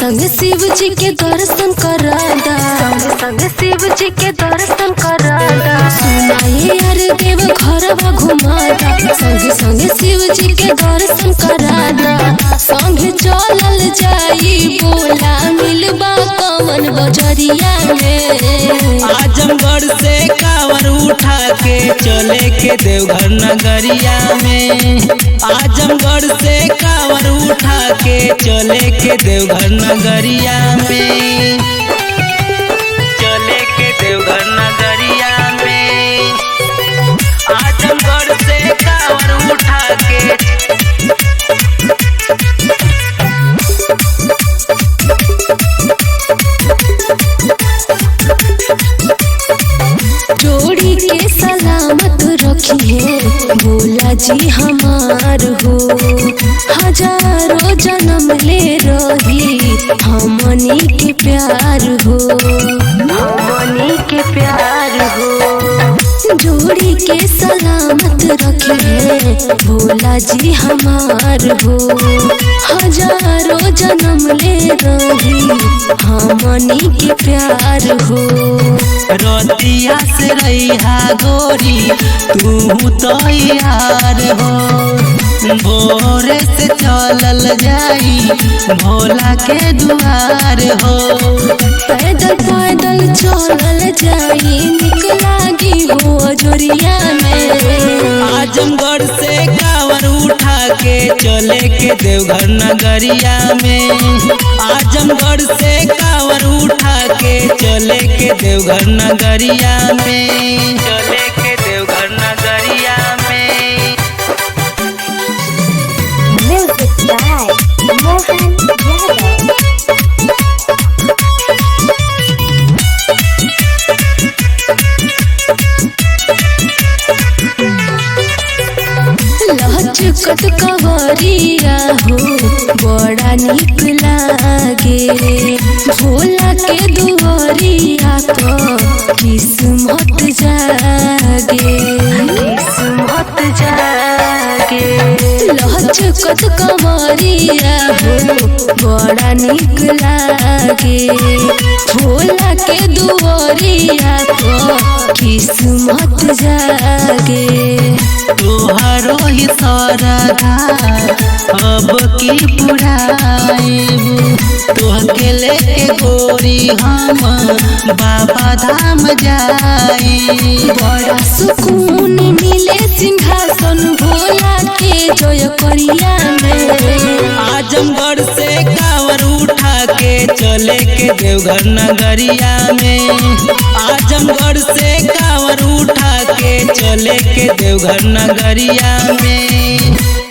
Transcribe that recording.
संग शिव जी के दर्शन करादा, संग शिव जी के दर्शन करादा। सुनाए यार देव घरवा घुमादा, संग शिव जी के दर्शन करादा। संग चलल जाई बोला मिलबा कवन बजरिया में। आजमगढ़ से कांवर उठा के चले के देवघर नगरिया में। आजमगढ़ से कांवर उठा के चले के देवघर नगरिया में। चले के देवघर नगरिया में। आजमगढ़ से कांवर उठा के जोड़ी के सलामत रखिए भोला जी हमार हो। हजारों जन्म ले रही हमनी के प्यार हो, हमनी के प्यार हो। जोड़ी के सलामत रखिए भोला जी हमार हो। हजारों जन्म ले रही हमनी के प्यार हो। रोतिया से रहिहा गोरी तू तो यार हो। भोरे से चलल जाई भोला के दुआर हो। पैदल पैदल चलल जाई निकलागी हो जोरिया में। आजमगढ़ से कांवर उठा के चले के देवघर नगरिया में। आजमगढ़ से कांवर उठा के चले के देवघर नगरिया में। चले के देवघर नगरिया में। Music by Mohan Yadav. लचकत कवरिया हो बड़ा निक लागे। भोला के दुआरिया पर किस्मत जागे, किस्मत जागे। लचकत कवरिया हो बड़ा निक लागे। भोला के दुआरिया पर किस्मत जागे। तोहरो ही सरधा अब की पुराइब। तोहके लेके गोरी हम बाबा धाम जाई। बड़ा सुकून मिले सिंहासन भोला के जय करिया में। आजमगढ़ से कांवर उठा के चले के देवघर नगरिया में। आजमगढ़ से कांवर उठा के चले के देवघर नगरिया में।